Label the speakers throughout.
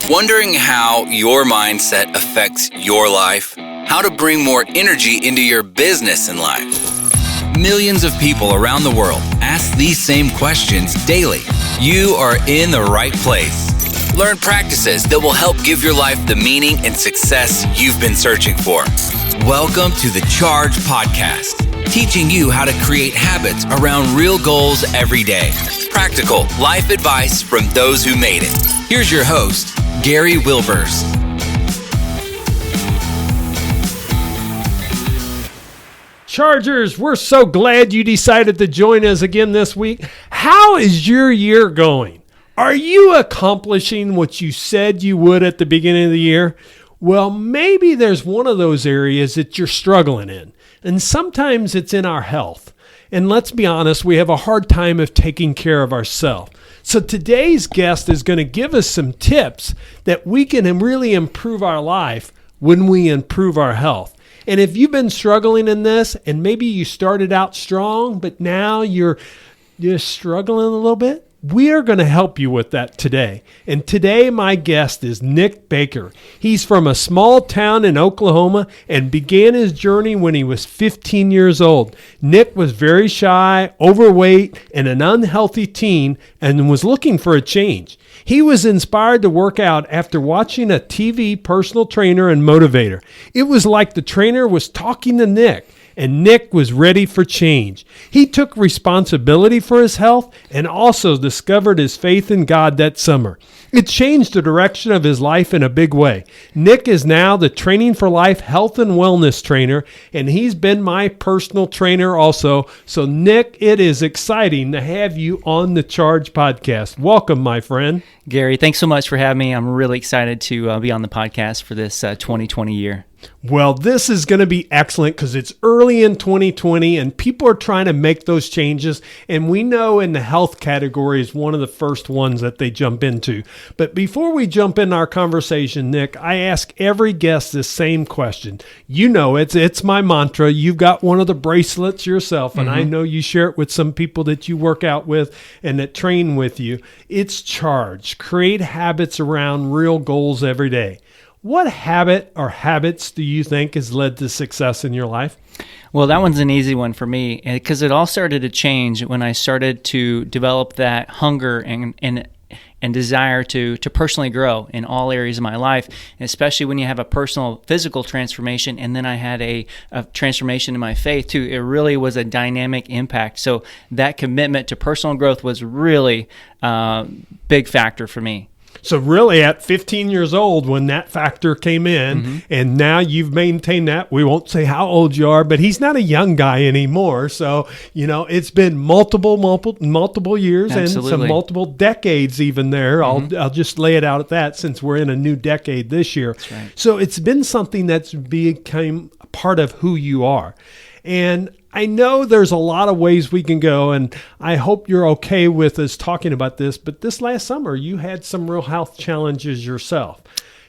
Speaker 1: Wondering how your mindset affects your life? How to bring more energy into your business and life? Millions of people around the world ask these same questions daily. You are in the right place. Learn practices that will help give your life the meaning and success you've been searching for. Welcome to the Charge Podcast, teaching you how to create habits around real goals every day. Practical life advice from those who made it. Here's your host, Gary Wilbers.
Speaker 2: Chargers, we're so glad you decided to join us again this week. How is your year going? Are you accomplishing what you said you would at the beginning of the year? Well, maybe there's one of those areas that you're struggling in, and sometimes it's in our health. And let's be honest, we have a hard time of taking care of ourselves. So today's guest is going to give us some tips that we can really improve our life when we improve our health. And if you've been struggling in this, and maybe you started out strong, but now you're struggling a little bit, we are going to help you with that today. And today my guest is Nick Baker. He's from a small town in Oklahoma and began his journey when he was 15 years old. Nick was very shy, overweight, and an unhealthy teen and was looking for a change. He was inspired to work out after watching a TV personal trainer and motivator. It was like the trainer was talking to Nick, and Nick was ready for change. He took responsibility for his health and also discovered his faith in God that summer. It changed the direction of his life in a big way. Nick is now the Training for Life health and wellness trainer, and he's been my personal trainer also. So Nick, it is exciting to have you on the Charge Podcast. Welcome, my friend.
Speaker 3: Gary, thanks so much for having me. I'm really excited to be on the podcast for this 2020 year.
Speaker 2: Well, this is going to be excellent because it's early in 2020 and people are trying to make those changes. And we know in the health category is one of the first ones that they jump into. But before we jump in our conversation, Nick, I ask every guest this same question. You know, it's my mantra. You've got one of the bracelets yourself, and I know you share it with some people that you work out with and that train with you. It's charge. Create habits around real goals every day. What habit or habits do you think has led to success in your life?
Speaker 3: Well, that one's an easy one for me because it all started to change when I started to develop that hunger and desire to personally grow in all areas of my life, and especially when you have a personal physical transformation, and then I had a transformation in my faith too. It really was a dynamic impact. So that commitment to personal growth was really a big factor for me.
Speaker 2: So really at 15 years old when that factor came in, and now you've maintained that. We won't say how old you are, but he's not a young guy anymore. So, you know, it's been multiple years. Absolutely. And some multiple decades even there. I'll just lay it out at that since we're in a new decade this year.
Speaker 3: That's right.
Speaker 2: So it's been something that's become a part of who you are. And I know there's a lot of ways we can go, and I hope you're okay with us talking about this, but this last summer, you had some real health challenges yourself.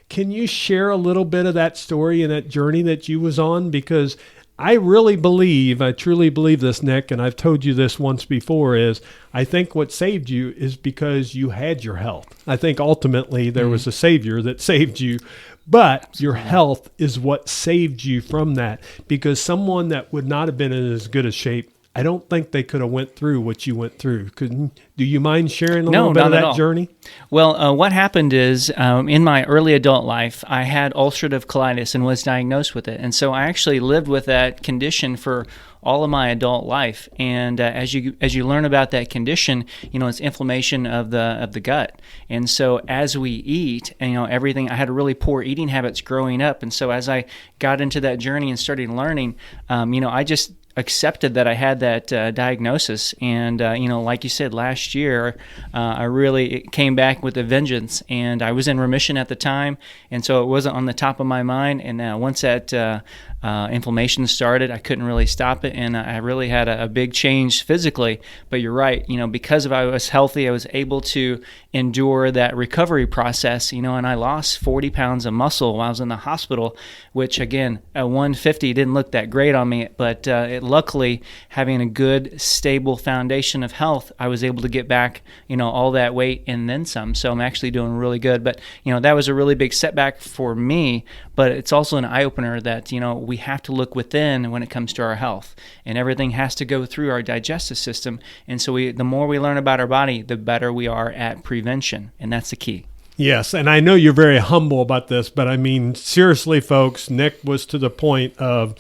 Speaker 2: Can you share a little bit of that story and that journey that you was on? Because I truly believe this, Nick, and I've told you this once before, is I think what saved you is because you had your health. I think ultimately there was a Savior that saved you. But your health is what saved you from that, because someone that would not have been in as good a shape, I don't think they could have went through what you went through. Do you mind sharing a little bit of that journey?
Speaker 3: Well, what happened is in my early adult life, I had ulcerative colitis and was diagnosed with it. And so I actually lived with that condition for all of my adult life. And as you learn about that condition, you know, it's inflammation of the gut. And so as we eat, and, you know, everything, I had really poor eating habits growing up. And so as I got into that journey and started learning, you know, I just accepted that I had that diagnosis. And, you know, like you said, last year, I really came back with a vengeance, and I was in remission at the time. And so it wasn't on the top of my mind. And once that inflammation started, I couldn't really stop it. And I really had a big change physically. But you're right, you know, because I was healthy, I was able to endure that recovery process, you know, and I lost 40 pounds of muscle while I was in the hospital, which again, at 150 didn't look that great on me, but it luckily, having a good, stable foundation of health, I was able to get back, all that weight and then some. So I'm actually doing really good. But, that was a really big setback for me. But it's also an eye-opener that, we have to look within when it comes to our health. And everything has to go through our digestive system. And so the more we learn about our body, the better we are at prevention. And that's the key.
Speaker 2: Yes, and I know you're very humble about this, but I mean, seriously, folks, Nick was to the point of,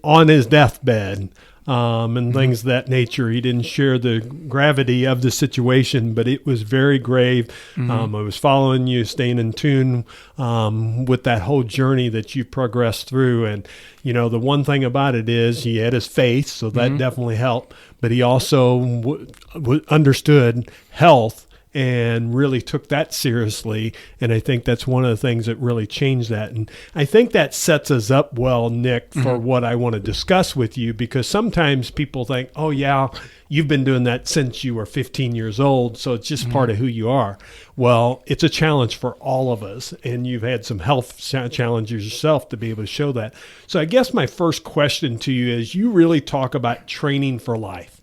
Speaker 2: on his deathbed and things of that nature. He didn't share the gravity of the situation, but it was very grave. I was following you, staying in tune with that whole journey that you progressed through. And, the one thing about it is he had his faith, so that definitely helped, but he also understood health and really took that seriously. And I think that's one of the things that really changed that. And I think that sets us up well, Nick, for what I want to discuss with you, because sometimes people think, oh, yeah, you've been doing that since you were 15 years old, so it's just part of who you are. Well, it's a challenge for all of us, and you've had some health challenges yourself to be able to show that. So I guess my first question to you is, you really talk about training for life.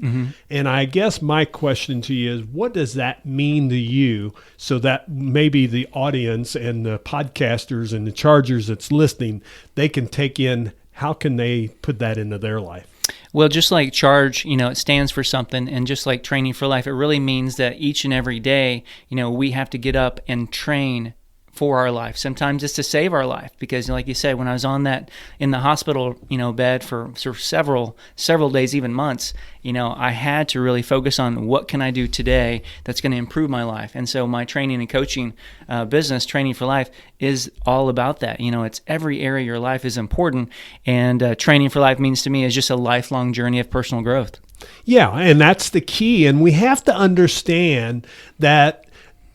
Speaker 2: And I guess my question to you is, what does that mean to you, so that maybe the audience and the podcasters and the chargers that's listening, they can take in, how can they put that into their life?
Speaker 3: Well, just like Charge, it stands for something, and just like Training for Life, it really means that each and every day, we have to get up and train for our life. Sometimes it's to save our life, because like you said, when I was on that in the hospital, bed for several days, even months, I had to really focus on what can I do today that's going to improve my life. And so my training and coaching business, Training for Life, is all about that. It's every area of your life is important, and Training for Life means to me is just a lifelong journey of personal growth.
Speaker 2: Yeah, and that's the key. And we have to understand that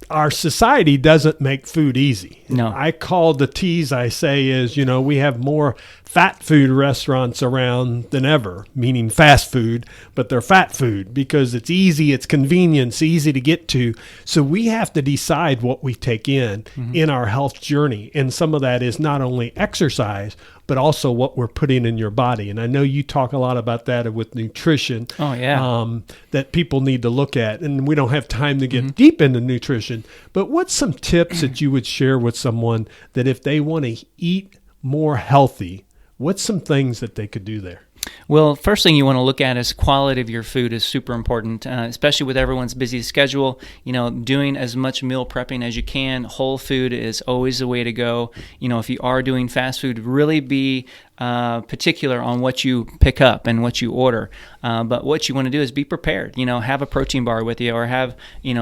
Speaker 2: our society doesn't make food easy.
Speaker 3: No.
Speaker 2: I call the tease I say is, we have more fat food restaurants around than ever, meaning fast food, but they're fat food because it's easy, it's convenient, it's easy to get to. So we have to decide what we take in our health journey. And some of that is not only exercise, but also what we're putting in your body. And I know you talk a lot about that with nutrition.
Speaker 3: Oh, yeah.
Speaker 2: That people need to look at. And we don't have time to get deep into nutrition, but what's some tips that you would share with someone that if they want to eat more healthy, what's some things that they could do there?
Speaker 3: Well, first thing you want to look at is quality of your food is super important, especially with everyone's busy schedule. Doing as much meal prepping as you can. Whole food is always the way to go. If you are doing fast food, really be particular on what you pick up and what you order. But what you want to do is be prepared. Have a protein bar with you, or have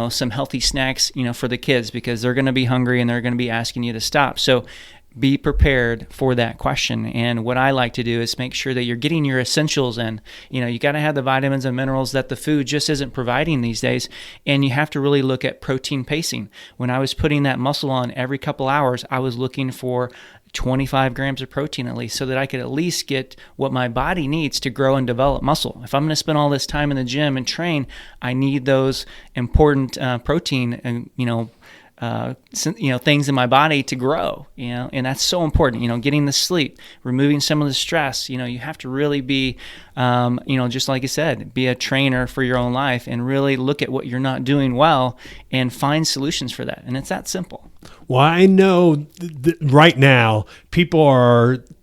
Speaker 3: some healthy snacks for the kids, because they're going to be hungry and they're going to be asking you to stop. So be prepared for that question. And what I like to do is make sure that you're getting your essentials in. You got to have the vitamins and minerals that the food just isn't providing these days. And you have to really look at protein pacing. When I was putting that muscle on every couple hours, I was looking for 25 grams of protein at least, so that I could at least get what my body needs to grow and develop muscle. If I'm going to spend all this time in the gym and train, I need those important protein and things in my body to grow, and that's so important, getting the sleep, removing some of the stress. You have to really be, just like you said, be a trainer for your own life and really look at what you're not doing well and find solutions for that. And it's that simple.
Speaker 2: Well, I know right now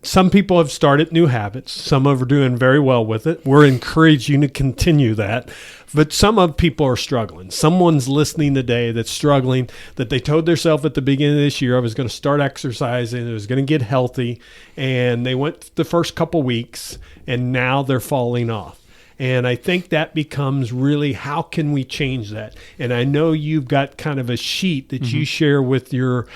Speaker 2: some people have started new habits. Some are doing very well with it. We're encouraging you to continue that. But some people are struggling. Someone's listening today that's struggling, that they told themselves at the beginning of this year, I was going to start exercising, I was going to get healthy, and they went the first couple weeks, and now they're falling off. And I think that becomes really, how can we change that? And I know you've got kind of a sheet that you share with your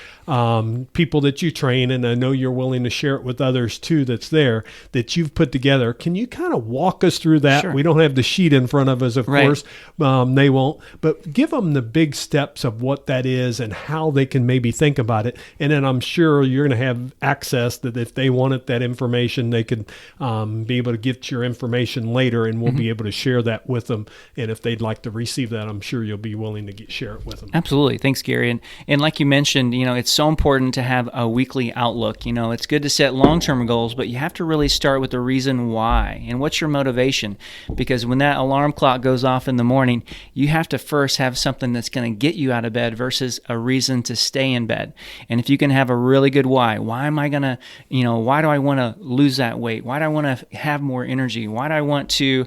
Speaker 2: people that you train, and I know you're willing to share it with others too that's there, that you've put together. Can you kind of walk us through that?
Speaker 3: Sure.
Speaker 2: We don't have the sheet in front of us, of course. They won't. But give them the big steps of what that is and how they can maybe think about it. And then I'm sure you're going to have access that if they wanted that information, they could be able to get your information later, and we'll be able to share that with them. And if they'd like to receive that, I'm sure you'll be willing to share it with them.
Speaker 3: Absolutely. Thanks, Gary. And like you mentioned, it's so important to have a weekly outlook. It's good to set long-term goals, but you have to really start with the reason why and what's your motivation. Because when that alarm clock goes off in the morning, you have to first have something that's going to get you out of bed versus a reason to stay in bed. And if you can have a really good why am I going to, why do I want to lose that weight? Why do I want to have more energy? Why do I want to,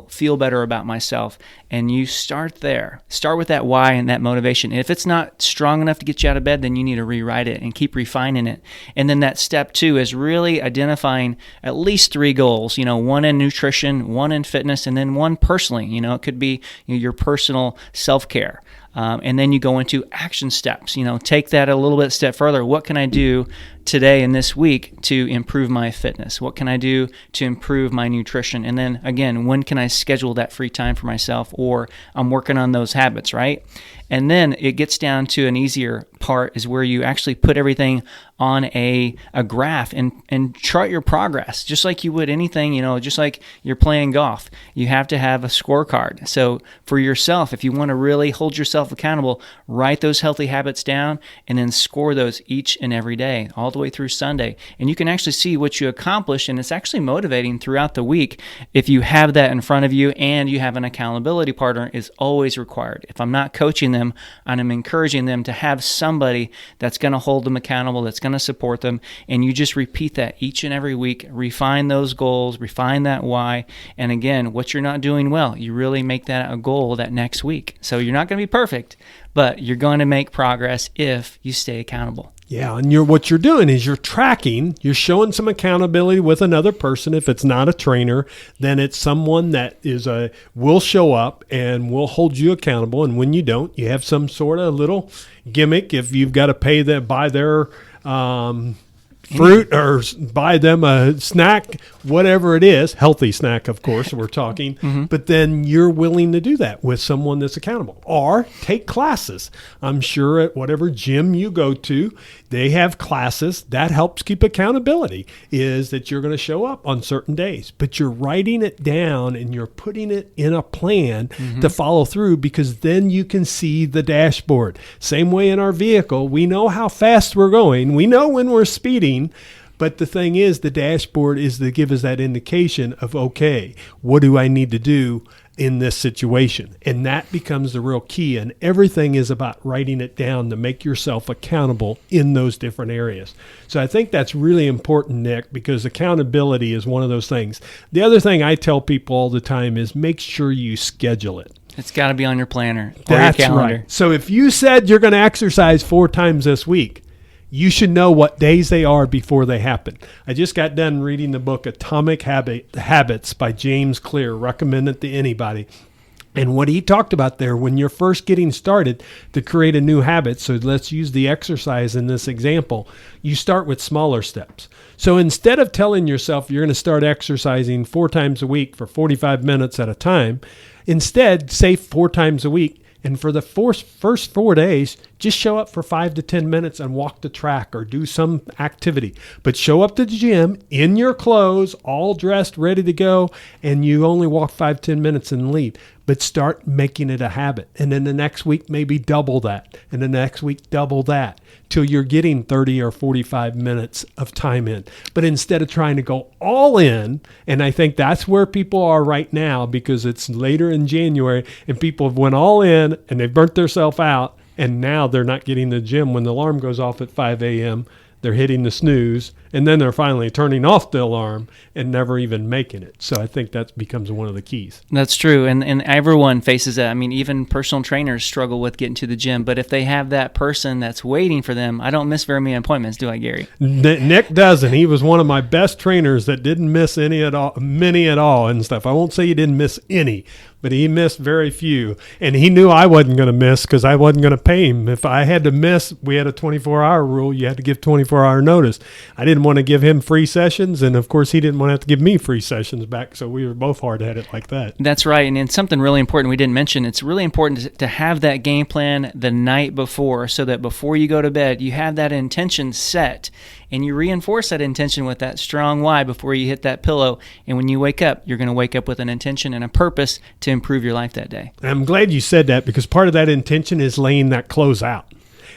Speaker 3: feel better about myself? And you start there. Start with that why and that motivation. And if it's not strong enough to get you out of bed, then you need to rewrite it and keep refining it. And then that step 2 is really identifying at least 3 goals, one in nutrition, one in fitness, and then one personally. It could be your personal self-care. And then you go into action steps. Take that a little bit step further. What can I do today and this week to improve my fitness? What can I do to improve my nutrition? And then again, when can I schedule that free time for myself? Or I'm working on those habits, right? And then it gets down to an easier part is where you actually put everything on a graph and chart your progress, just like you would anything, just like you're playing golf. You have to have a scorecard. So for yourself, if you want to really hold yourself accountable, write those healthy habits down and then score those each and every day, all the way through Sunday. And you can actually see what you accomplish, and it's actually motivating throughout the week if you have that in front of you and you have an accountability partner is always required. If I'm not coaching them, I'm encouraging them to have somebody that's going to hold them accountable, that's going to support them, and you just repeat that each and every week. Refine those goals, refine that why, and again, what you're not doing well, you really make that a goal that next week. So you're not going to be perfect, but you're going to make progress if you stay accountable.
Speaker 2: Yeah, and what you're doing is you're tracking, you're showing some accountability with another person. If it's not a trainer, then it's someone that will show up and will hold you accountable. And when you don't, you have some sort of little gimmick. If you've got to buy their fruit or buy them a snack, whatever it is, healthy snack, of course, we're talking, but then you're willing to do that with someone that's accountable. Or take classes. I'm sure at whatever gym you go to, they have classes. That helps keep accountability, is that you're going to show up on certain days, but you're writing it down and you're putting it in a plan to follow through, because then you can see the dashboard. Same way in our vehicle, we know how fast we're going. We know when we're speeding. But the thing is, the dashboard is to give us that indication of, okay, what do I need to do in this situation? And that becomes the real key. And everything is about writing it down to make yourself accountable in those different areas. So I think that's really important, Nick, because accountability is one of those things. The other thing I tell people all the time is make sure you schedule it.
Speaker 3: It's got to be on your planner or
Speaker 2: That's
Speaker 3: your calendar.
Speaker 2: Right. So if you said you're going to exercise 4 times this week, you should know what days they are before they happen. I just got done reading the book Atomic Habits by James Clear. Recommend it to anybody. And what he talked about there, when you're first getting started to create a new habit, so let's use the exercise in this example, you start with smaller steps. So instead of telling yourself you're going to start exercising 4 times a week for 45 minutes at a time, instead say 4 times a week. And for the first 4 days, just show up for 5 to 10 minutes and walk the track or do some activity. But show up to the gym in your clothes, all dressed, ready to go, and you only walk 5-10 minutes and leave. But start making it a habit. And then the next week, maybe double that. And the next week, double that, till you're getting 30 or 45 minutes of time in. But instead of trying to go all in, and I think that's where people are right now, because it's later in January and people have went all in and they've burnt themselves out, and now they're not getting to the gym when the alarm goes off at 5 a.m. They're hitting the snooze, and then they're finally turning off the alarm and never even making it. So I think that becomes one of the keys.
Speaker 3: That's true, and everyone faces that. I mean, even personal trainers struggle with getting to the gym, but if they have that person that's waiting for them, I don't miss very many appointments, do I, Gary?
Speaker 2: Nick doesn't. He was one of my best trainers that didn't miss many at all and stuff. I won't say he didn't miss any, but he missed very few. And he knew I wasn't going to miss because I wasn't going to pay him. If I had to miss, we had a 24-hour rule. You had to give 24-hour notice. I didn't want to give him free sessions, and of course he didn't want to have to give me free sessions back, so we were both hard-headed like that.
Speaker 3: That's right, and it's something really important we didn't mention. It's really important to have that game plan the night before so that before you go to bed, you have that intention set, and you reinforce that intention with that strong why before you hit that pillow. And when you wake up, you're going to wake up with an intention and a purpose to improve your life that day.
Speaker 2: I'm glad you said that, because part of that intention is laying that clothes out.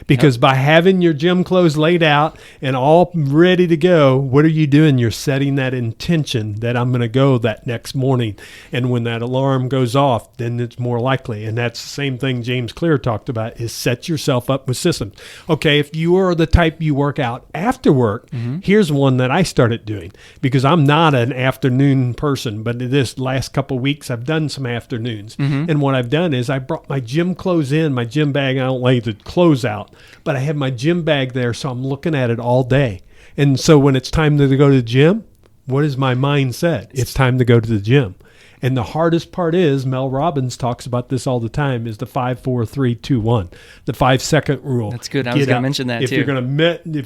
Speaker 2: Because by having your gym clothes laid out and all ready to go, what are you doing? You're setting that intention that I'm going to go that next morning. And when that alarm goes off, then it's more likely. And that's the same thing James Clear talked about, is set yourself up with systems. Okay, if you are the type you work out after work, here's one that I started doing, because I'm not an afternoon person, but this last couple of weeks I've done some afternoons. And what I've done is I brought my gym clothes in, my gym bag. I don't lay the clothes out, but I have my gym bag there, so I'm looking at it all day. And so when it's time to go to the gym, what is my mindset? It's time to go to the gym. And the hardest part is, Mel Robbins talks about this all the time, is the 5, 4, 3, 2, 1, the 5-second rule.
Speaker 3: That's good. I was going to mention that too.
Speaker 2: If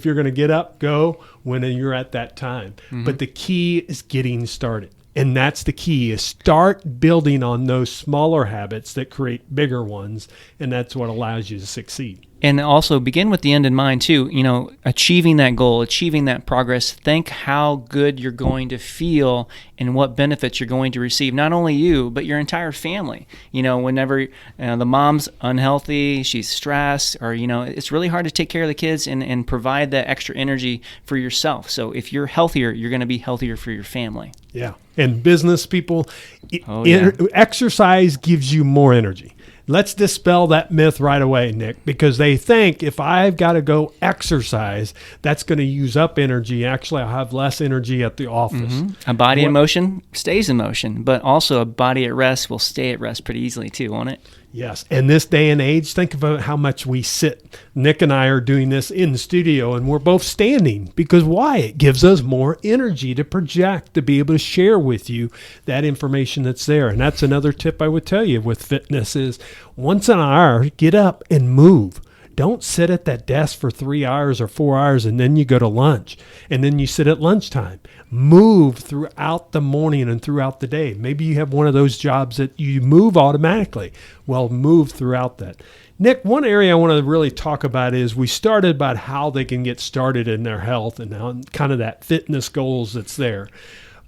Speaker 2: you're going to get up, go when you're at that time. But the key is getting started. And that's the key, is start building on those smaller habits that create bigger ones. And that's what allows you to succeed.
Speaker 3: And also begin with the end in mind too. You know, achieving that goal, achieving that progress. Think how good you're going to feel and what benefits you're going to receive. Not only you, but your entire family. You know, whenever the mom's unhealthy, she's stressed, or, you know, it's really hard to take care of the kids and provide that extra energy for yourself. So if you're healthier, you're going to be healthier for your family.
Speaker 2: Yeah. And business people, exercise gives you more energy. Let's dispel that myth right away, Nick, because they think if I've got to go exercise, that's going to use up energy. Actually, I'll have less energy at the office.
Speaker 3: A body in motion stays in motion, but also a body at rest will stay at rest pretty easily too, won't it?
Speaker 2: Yes. And this day and age, think about how much we sit. Nick and I are doing this in the studio, and we're both standing. Because why? It gives us more energy to project, to be able to share with you that information that's there. And that's another tip I would tell you with fitness is, once an hour, get up and move. Don't sit at that desk for 3 hours or 4 hours and then you go to lunch and then you sit at lunchtime. Move throughout the morning and throughout the day. Maybe you have one of those jobs that you move automatically. Well, move throughout that. Nick, one area I want to really talk about is we started about how they can get started in their health and how kind of that fitness goals that's there.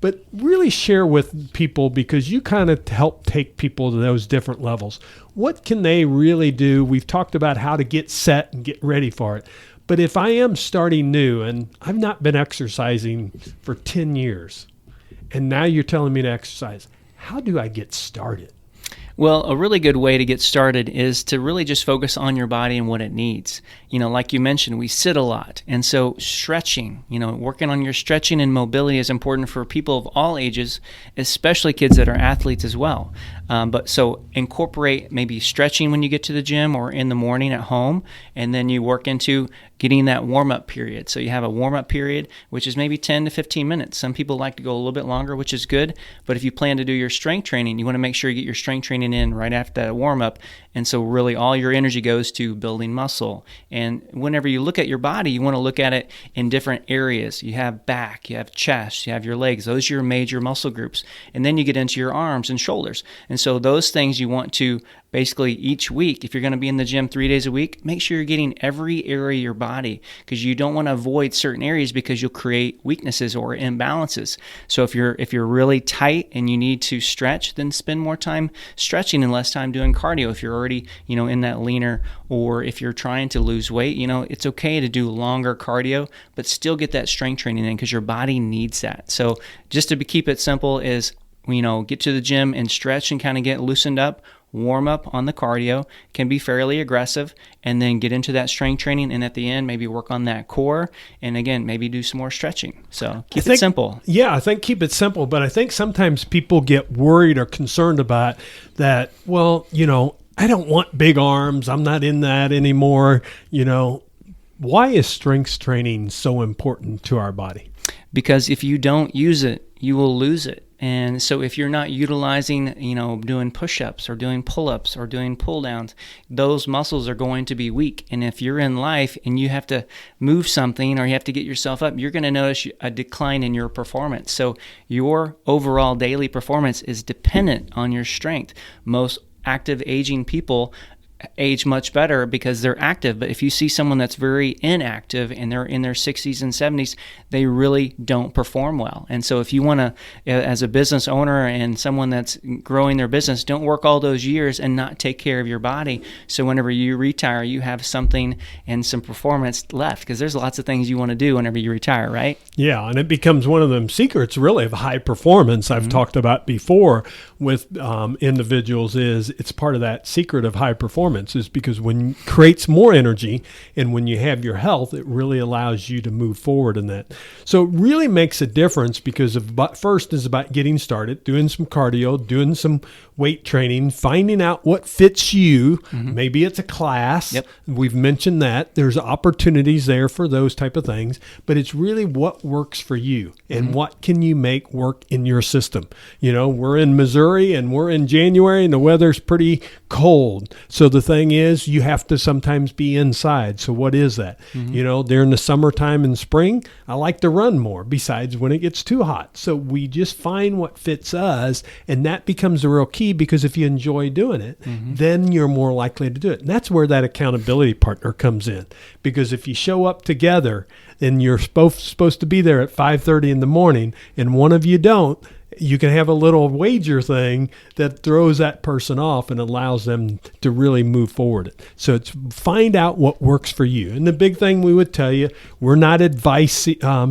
Speaker 2: But really share with people, because you kind of help take people to those different levels. What can they really do? We've talked about how to get set and get ready for it. But if I am starting new and I've not been exercising for 10 years, and now you're telling me to exercise, how do I get started?
Speaker 3: Well, a really good way to get started is to really just focus on your body and what it needs. You know, like you mentioned, we sit a lot. And so stretching, you know, working on your stretching and mobility is important for people of all ages, especially kids that are athletes as well. But so incorporate maybe stretching when you get to the gym or in the morning at home, and then you work into getting that warm-up period. So you have a warm-up period, which is maybe 10 to 15 minutes. Some people like to go a little bit longer, which is good. But if you plan to do your strength training, you want to make sure you get your strength training in right after that warm-up. And so really all your energy goes to building muscle. And whenever you look at your body, you want to look at it in different areas. You have back, you have chest, you have your legs. Those are your major muscle groups. And then you get into your arms and shoulders. And so those things you want to basically each week, if you're going to be in the gym 3 days a week, make sure you're getting every area of your body, because you don't want to avoid certain areas because you'll create weaknesses or imbalances. So if you're really tight and you need to stretch, then spend more time stretching and less time doing cardio. If you're already, you know, in that leaner, or if you're trying to lose weight, you know, it's okay to do longer cardio, but still get that strength training in because your body needs that. So just to keep it simple is, you know, get to the gym and stretch and kind of get loosened up. Warm up on the cardio, can be fairly aggressive, and then get into that strength training, and at the end maybe work on that core, and again maybe do some more stretching. So keep it simple.
Speaker 2: Yeah, I think keep it simple, but I think sometimes people get worried or concerned about that. Well, you know, I don't want big arms, I'm not in that anymore. You know, why is strength training so important to our body?
Speaker 3: Because if you don't use it, you will lose it. And so if you're not utilizing, doing push-ups or doing pull-ups or doing pull-downs, those muscles are going to be weak. And if you're in life and you have to move something or you have to get yourself up, you're going to notice a decline in your performance. So your overall daily performance is dependent on your strength. Most active aging people age much better because they're active. But if you see someone that's very inactive and they're in their 60s and 70s, they really don't perform well. And so if you want to, as a business owner and someone that's growing their business, don't work all those years and not take care of your body. So whenever you retire, you have something and some performance left, because there's lots of things you want to do whenever you retire, right?
Speaker 2: Yeah, and it becomes one of them secrets really of high performance I've talked about before with individuals. Is it's part of that secret of high performance is because when it creates more energy, and when you have your health, it really allows you to move forward in that. So it really makes a difference, because first is about getting started, doing some cardio, doing some weight training, finding out what fits you. Maybe it's a class.
Speaker 3: Yep.
Speaker 2: We've mentioned that. There's opportunities there for those type of things, but it's really what works for you and what can you make work in your system. We're in Missouri and we're in January and the weather's pretty cold. So the thing is, you have to sometimes be inside. So what is that? During the summertime and spring, I like to run more besides when it gets too hot. So we just find what fits us, and that becomes the real key, because if you enjoy doing it, then you're more likely to do it. And that's where that accountability partner comes in, because if you show up together and you're both supposed to be there at 5:30 in the morning and one of you don't, you can have a little wager thing that throws that person off and allows them to really move forward. So it's find out what works for you. And the big thing we would tell you, we're not advice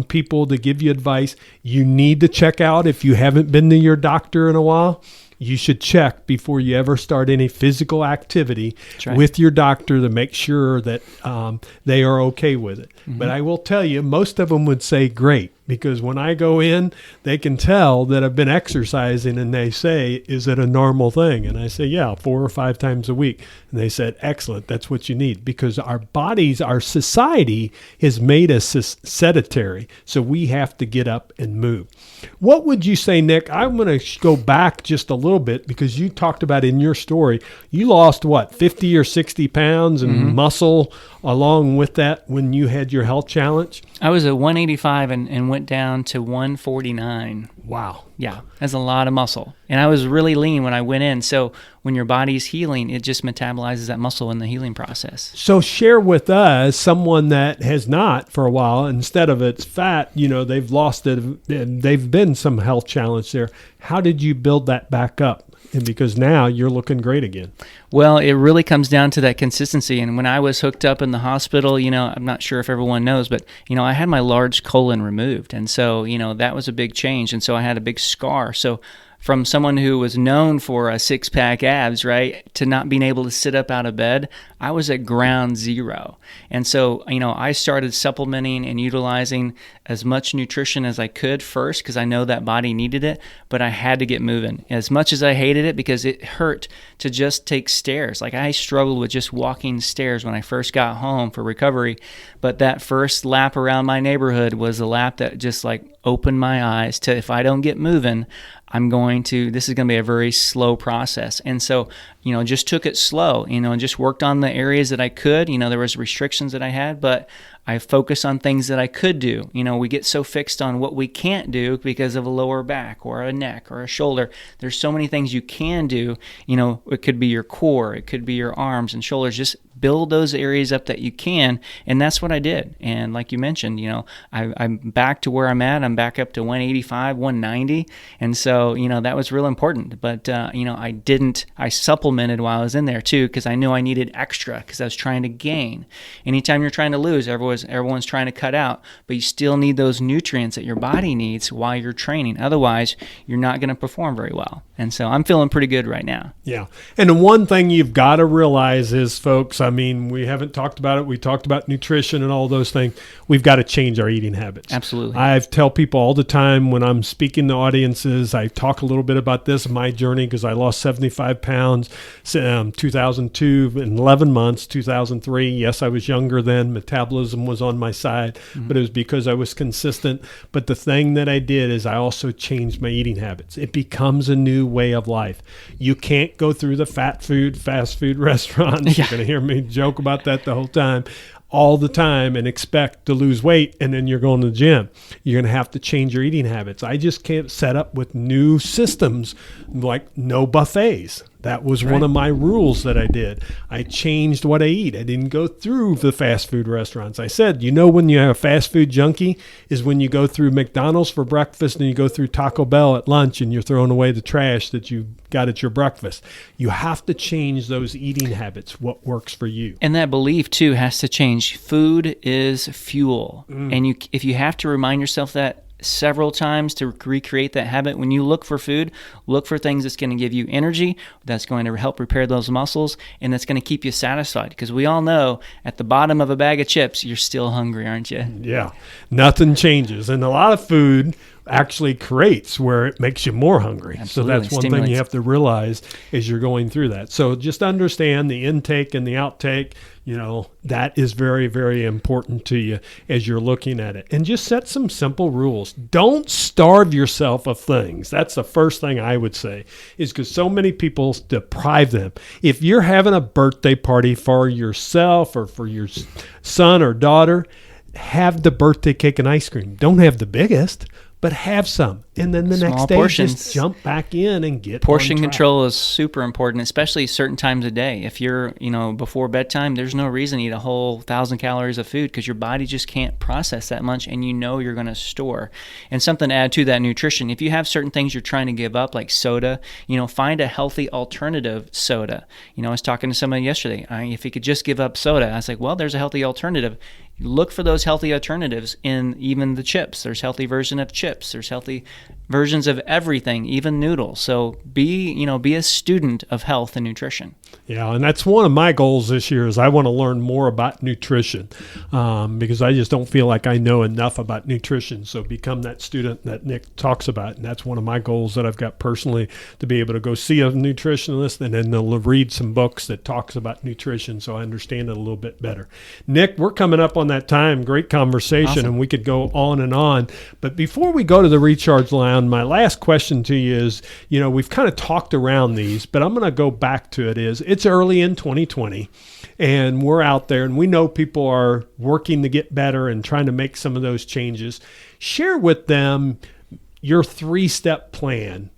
Speaker 2: people to give you advice. You need to check out, if you haven't been to your doctor in a while, you should check before you ever start any physical activity with your doctor to make sure that they are okay with it. But I will tell you, most of them would say great, because when I go in, they can tell that I've been exercising, and they say, is it a normal thing? And I say, yeah, 4 or 5 times a week. And they said, excellent, that's what you need, because our bodies, our society has made us sedentary. So we have to get up and move. What would you say, Nick? I'm going to go back just a little bit, because you talked about in your story, you lost 50 or 60 pounds and muscle along with that when you had your health challenge?
Speaker 3: I was at 185 and went down to 149.
Speaker 2: Wow.
Speaker 3: Yeah, that's a lot of muscle. And I was really lean when I went in. So when your body's healing, it just metabolizes that muscle in the healing process.
Speaker 2: So share with us someone that has not for a while. Instead of it's fat, they've lost it, and they've been some health challenge there. How did you build that back up? And because now you're looking great again.
Speaker 3: Well, it really comes down to that consistency. And when I was hooked up in the hospital, I'm not sure if everyone knows, but, I had my large colon removed. And so, that was a big change. And so I had a big scar. So from someone who was known for a six-pack abs, right, to not being able to sit up out of bed, I was at ground zero. And so, I started supplementing and utilizing as much nutrition as I could first, because I know that body needed it, but I had to get moving. As much as I hated it, because it hurt to just take stairs. Like, I struggled with just walking stairs when I first got home for recovery, but that first lap around my neighborhood was a lap that just opened my eyes to, if I don't get moving, this is going to be a very slow process. And so, just took it slow, and just worked on the areas that I could. There was restrictions that I had, but I focused on things that I could do. We get so fixed on what we can't do because of a lower back or a neck or a shoulder. There's so many things you can do. It could be your core, it could be your arms and shoulders. Just build those areas up that you can, and that's what I did. And like you mentioned, I'm back to where I'm at. I'm back up to 185, 190, and so that was real important. But I supplemented while I was in there too, because I knew I needed extra, because I was trying to gain. Anytime you're trying to lose, everyone's trying to cut out, but you still need those nutrients that your body needs while you're training. Otherwise, you're not going to perform very well. And so I'm feeling pretty good right now.
Speaker 2: Yeah. And the one thing you've got to realize is, folks, I mean, we haven't talked about it. We talked about nutrition and all those things. We've got to change our eating habits.
Speaker 3: Absolutely.
Speaker 2: I tell people all the time when I'm speaking to audiences, I talk a little bit about this in my journey because I lost 75 pounds 2002 in 11 months, 2003. Yes, I was younger then. Metabolism was on my side, but it was because I was consistent. But the thing that I did is I also changed my eating habits. It becomes a new way of life. You can't go through the fast food restaurants. You're going to hear me joke about that the whole time, all the time, and expect to lose weight, and then you're going to the gym. You're going to have to change your eating habits. I just can't set up with new systems like no buffets. That was one of my rules that I did. I changed what I eat. I didn't go through the fast food restaurants. I said, when you have a fast food junkie is when you go through McDonald's for breakfast and you go through Taco Bell at lunch and you're throwing away the trash that you got at your breakfast. You have to change those eating habits, what works for you.
Speaker 3: And that belief, too, has to change. Food is fuel. And if you have to remind yourself that several times to recreate that habit, when you look for food, look for things that's going to give you energy, that's going to help repair those muscles, and that's going to keep you satisfied. Because we all know at the bottom of a bag of chips, you're still hungry, aren't you?
Speaker 2: Yeah, nothing changes. And a lot of food actually creates where it makes you more hungry.
Speaker 3: Absolutely.
Speaker 2: So that's one thing you have to realize as you're going through that. So just understand the intake and the outtake. That is very, very important to you as you're looking at it. And just set some simple rules. Don't starve yourself of things. That's the first thing I would say, is because so many people deprive them. If you're having a birthday party for yourself or for your son or daughter, have the birthday cake and ice cream. Don't have the biggest, but have some. And then the next day,
Speaker 3: portions.
Speaker 2: Just jump back in and get
Speaker 3: Portion
Speaker 2: on track.
Speaker 3: control is super important, especially certain times of day. If you're, before bedtime, there's no reason to eat a whole 1,000 calories of food because your body just can't process that much, and you're going to store. And something to add to that nutrition, if you have certain things you're trying to give up, like soda, find a healthy alternative soda. I was talking to somebody yesterday. If you could just give up soda, I was like, well, there's a healthy alternative. Look for those healthy alternatives in even the chips. There's healthy version of chips. There's healthy versions of everything, even noodles. So be a student of health and nutrition.
Speaker 2: Yeah, and that's one of my goals this year is I want to learn more about nutrition because I just don't feel like I know enough about nutrition. So become that student that Nick talks about. And that's one of my goals that I've got personally, to be able to go see a nutritionist and then they'll read some books that talks about nutrition so I understand it a little bit better. Nick, we're coming up on that time. Great conversation.
Speaker 3: Awesome.
Speaker 2: And we could go on and on. But before we go to the Recharge Lounge, my last question to you is, we've kind of talked around these, but I'm going to go back to it. It's early in 2020 and we're out there and we know people are working to get better and trying to make some of those changes. Share with them your 3-step plan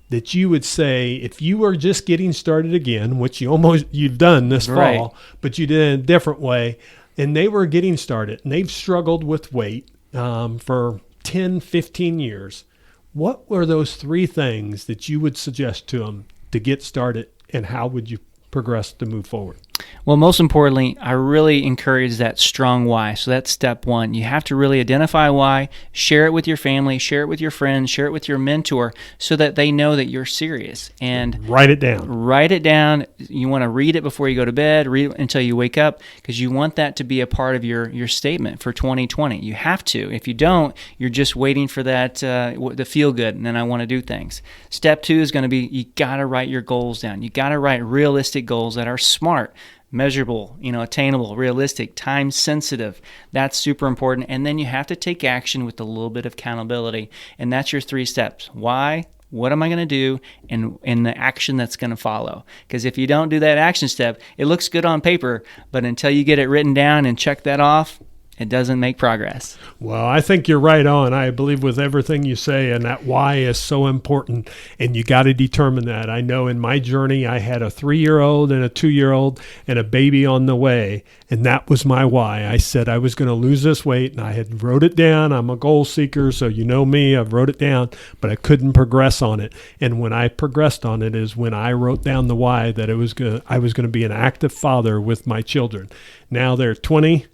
Speaker 2: that you would say if you were just getting started again, which you've done this fall, but you did it in a different way, and they were getting started and they've struggled with weight for 10, 15 years. What were those 3 things that you would suggest to them to get started, and how would you progress to move forward?
Speaker 3: Well, most importantly, I really encourage that strong why. So that's step 1. You have to really identify why, share it with your family, share it with your friends, share it with your mentor so that they know that you're serious. And
Speaker 2: write it down.
Speaker 3: Write it down. You want to read it before you go to bed, read it until you wake up, because you want that to be a part of your statement for 2020. You have to. If you don't, you're just waiting for that the feel good, and then I want to do things. Step 2 is going to be you got to write your goals down. You got to write realistic goals that are smart, measurable, attainable, realistic, time sensitive. That's super important. And then you have to take action with a little bit of accountability. And that's your 3 steps. Why? What am I going to do? And the action that's going to follow. Because if you don't do that action step, it looks good on paper, but until you get it written down and check that off, it doesn't make progress.
Speaker 2: Well, I think you're right on. I believe with everything you say, and that why is so important, and you got to determine that. I know in my journey, I had a 3-year-old and a 2-year-old and a baby on the way, and that was my why. I said I was going to lose this weight, and I had wrote it down. I'm a goal seeker, so you know me. I've wrote it down, but I couldn't progress on it. And when I progressed on it is when I wrote down the why, that I was going to be an active father with my children. Now they're 20,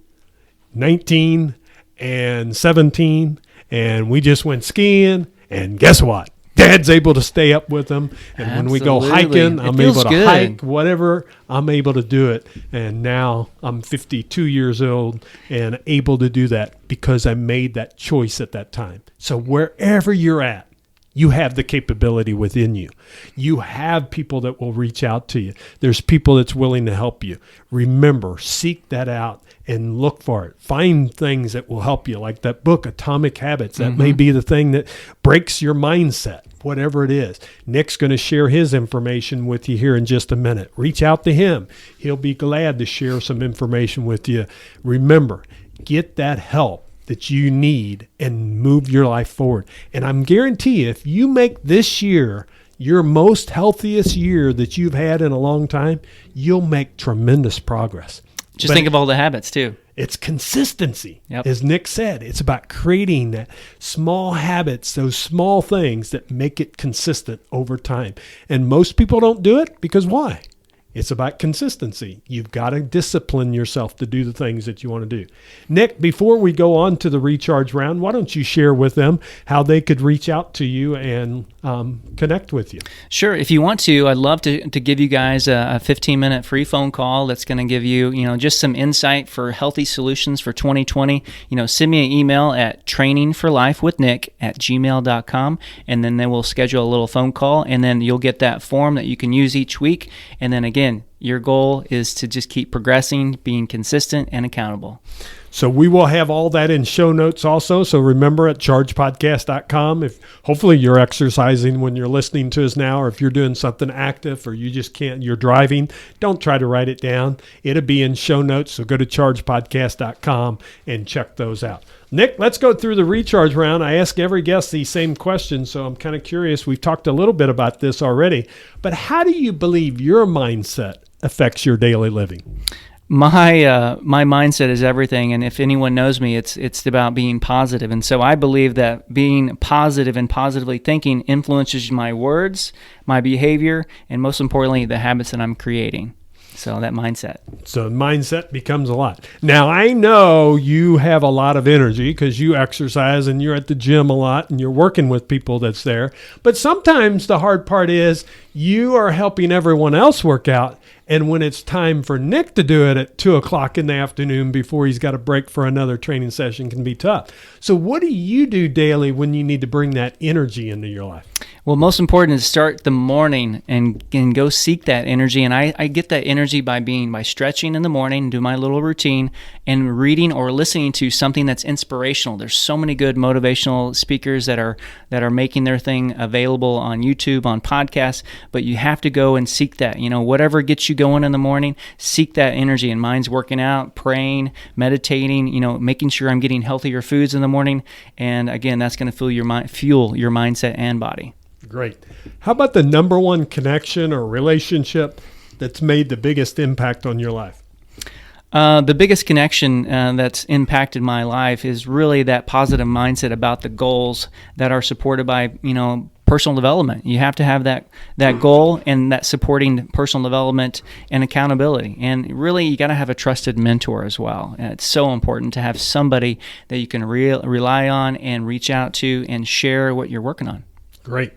Speaker 2: 19 and 17, and we just went skiing, and guess what? Dad's able to stay up with them. And when we go hiking, I'm able to hike, whatever, I'm able to do it. And now I'm 52 years old and able to do that because I made that choice at that time. So wherever you're at, you have the capability within you. You have people that will reach out to you. There's people that's willing to help you. Remember, seek that out and look for it. Find things that will help you, like that book, Atomic Habits. That may be the thing that breaks your mindset, whatever it is. Nick's going to share his information with you here in just a minute. Reach out to him. He'll be glad to share some information with you. Remember, get that help that you need and move your life forward. And I'm guarantee if you make this year your most healthiest year that you've had in a long time, you'll make tremendous progress.
Speaker 3: Just think of all the habits too.
Speaker 2: It's consistency.
Speaker 3: Yep.
Speaker 2: As Nick said, it's about creating that small habits, those small things that make it consistent over time. And most people don't do it because why? It's about consistency. You've got to discipline yourself to do the things that you want to do. Nick, before we go on to the recharge round, why don't you share with them how they could reach out to you and connect with you? Sure.
Speaker 3: If you want to, I'd love to give you guys a 15-minute free phone call that's going to give you, just some insight for healthy solutions for 2020. Send me an email at trainingforlifewithnick@gmail.com, and then we'll schedule a little phone call, and then you'll get that form that you can use each week. And then again, your goal is to just keep progressing, being consistent and accountable.
Speaker 2: So we will have all that in show notes also. So remember at chargepodcast.com, if hopefully you're exercising when you're listening to us now, or if you're doing something active or you just can't, you're driving, don't try to write it down. It'll be in show notes. So go to chargepodcast.com and check those out. Nick, let's go through the recharge round. I ask every guest these same questions, so I'm kind of curious. We've talked a little bit about this already, but how do you believe your mindset affects your daily living?
Speaker 3: My mindset is everything, and if anyone knows me, it's about being positive. And so I believe that being positive and positively thinking influences my words, my behavior, and most importantly, the habits that I'm creating. So that mindset. So mindset becomes a lot. Now, I know you have a lot of energy because you exercise and you're at the gym a lot and you're working with people that's there. But sometimes the hard part is you are helping everyone else work out. And when it's time for Nick to do it at 2 o'clock in the afternoon before he's got a break for another training session can be tough. So what do you do daily when you need to bring that energy into your life? Well, most important is start the morning and go seek that energy. And I get that energy by stretching in the morning, do my little routine, and reading or listening to something that's inspirational. There's so many good motivational speakers that are making their thing available on YouTube, on podcasts, but you have to go and seek that. Whatever gets you going in the morning, seek that energy. And mine's working out, praying, meditating, making sure I'm getting healthier foods in the morning. And again, that's going to fuel your mindset and body. Great. How about the number one connection or relationship that's made the biggest impact on your life? The biggest connection that's impacted my life is really that positive mindset about the goals that are supported by, personal development. You have to have that goal and that supporting personal development and accountability. And really, you got to have a trusted mentor as well. And it's so important to have somebody that you can rely on and reach out to and share what you're working on. Great.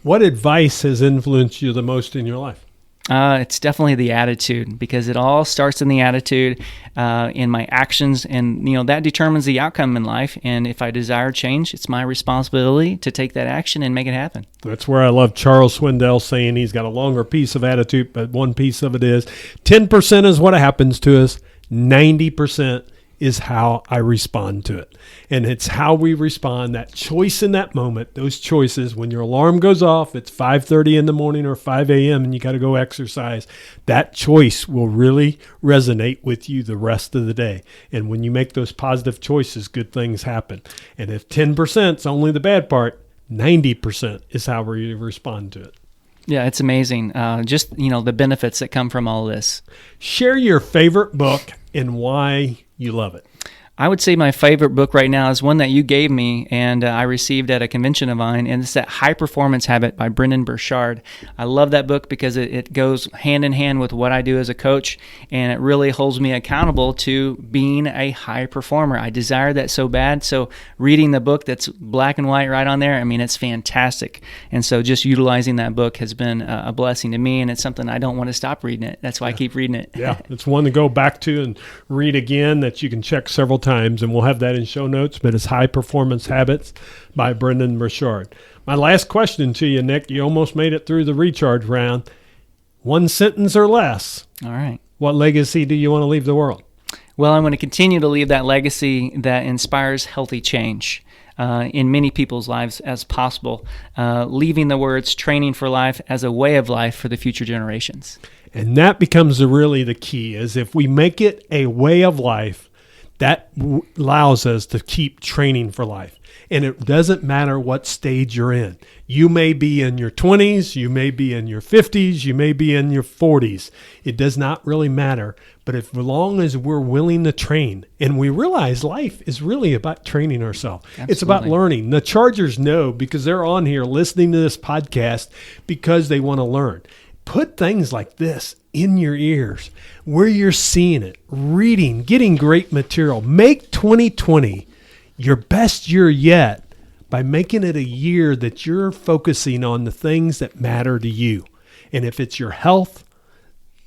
Speaker 3: What advice has influenced you the most in your life? It's definitely the attitude, because it all starts in the attitude, in my actions, and that determines the outcome in life. And if I desire change, it's my responsibility to take that action and make it happen. That's where I love Charles Swindoll saying he's got a longer piece of attitude, but one piece of it is 10% is what happens to us, 90% is how I respond to it. And it's how we respond, that choice in that moment, those choices. When your alarm goes off, it's 5:30 in the morning or 5 a.m. and you got to go exercise, that choice will really resonate with you the rest of the day. And when you make those positive choices, good things happen. And if 10% is only the bad part, 90% is how we respond to it. Yeah, it's amazing. Just, the benefits that come from all this. Share your favorite book and why you love it. I would say my favorite book right now is one that you gave me and I received at a convention of mine, and it's that High Performance Habit by Brendon Burchard. I love that book because it goes hand in hand with what I do as a coach, and it really holds me accountable to being a high performer. I desire that so bad, so reading the book that's black and white right on there, I mean, it's fantastic. And so just utilizing that book has been a blessing to me, and it's something I don't want to stop reading it. That's why I keep reading it.
Speaker 2: Yeah, it's one to go back to and read again that you can check several times, and we'll have that in show notes, but it's High Performance Habits by Brendon Burchard. My last question to you, Nick, you almost made it through the recharge round. One sentence or less.
Speaker 3: All right.
Speaker 2: What legacy do you want to leave the world?
Speaker 3: Well, I want to continue to leave that legacy that inspires healthy change in many people's lives as possible, leaving the words training for life as a way of life for the future generations.
Speaker 2: And that becomes really the key, is if we make it a way of life, that allows us to keep training for life. And it doesn't matter what stage you're in. You may be in your 20s, you may be in your 50s, you may be in your 40s. It does not really matter. But as long as we're willing to train, and we realize life is really about training ourselves.
Speaker 3: Absolutely.
Speaker 2: It's about learning. The Chargers know, because they're on here listening to this podcast because they want to learn. Put things like this in your ears where you're seeing it, reading, getting great material. Make 2020 your best year yet by making it a year that you're focusing on the things that matter to you. And if it's your health,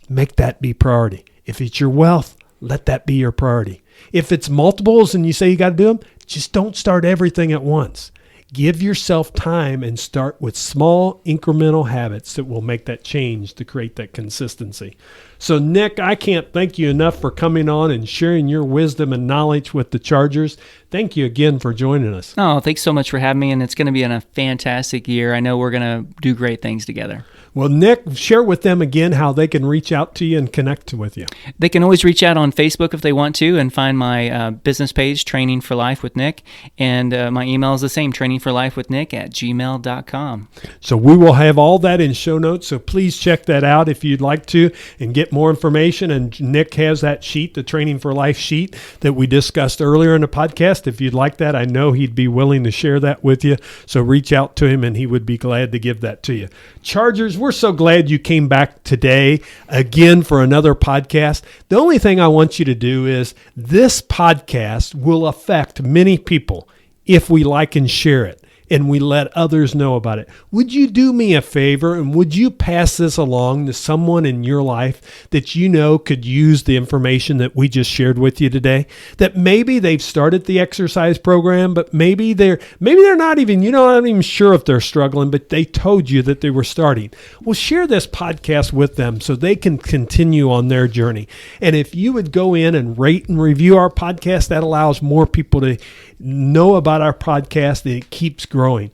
Speaker 2: make that be priority. If it's your wealth, let that be your priority. If it's multiples and you say you got to do them, just don't start everything at once. Give yourself time and start with small incremental habits that will make that change to create that consistency. So, Nick, I can't thank you enough for coming on and sharing your wisdom and knowledge with the Chargers. Thank you again for joining us.
Speaker 3: Oh, thanks so much for having me, and it's going to be a fantastic year. I know we're going to do great things together.
Speaker 2: Well, Nick, share with them again how they can reach out to you and connect with you.
Speaker 3: They can always reach out on Facebook if they want to and find my business page, Training for Life with Nick. And my email is the same, trainingforlifewithnick@gmail.com.
Speaker 2: So we will have all that in show notes. So please check that out if you'd like to and get more information. And Nick has that sheet, the Training for Life sheet that we discussed earlier in the podcast. If you'd like that, I know he'd be willing to share that with you. So reach out to him and he would be glad to give that to you. Chargers, we're so glad you came back today again for another podcast. The only thing I want you to do is this podcast will affect many people if we like and share it and we let others know about it. Would you do me a favor and would you pass this along to someone in your life that you know could use the information that we just shared with you today? That maybe they've started the exercise program, but maybe they're not even, not even sure if they're struggling, but they told you that they were starting. Well, share this podcast with them so they can continue on their journey. And if you would go in and rate and review our podcast, that allows more people to know about our podcast, and it keeps growing.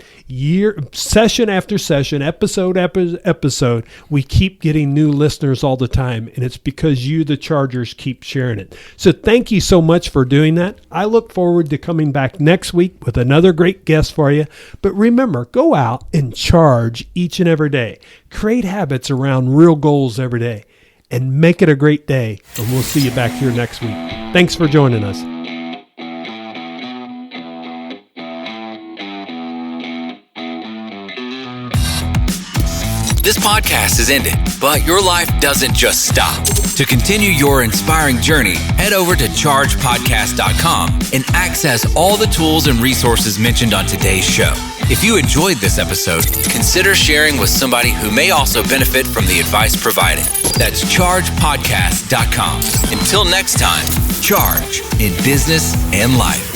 Speaker 2: Session after session, episode after episode, we keep getting new listeners all the time, and it's because you, the Chargers, keep sharing it. So thank you so much for doing that. I look forward to coming back next week with another great guest for you. But remember, go out and charge each and every day. Create habits around real goals every day, and make it a great day. And we'll see you back here next week. Thanks for joining us.
Speaker 1: This podcast is ended, but your life doesn't just stop. To continue your inspiring journey, head over to chargepodcast.com and access all the tools and resources mentioned on today's show. If you enjoyed this episode, consider sharing with somebody who may also benefit from the advice provided. That's chargepodcast.com. Until next time, charge in business and life.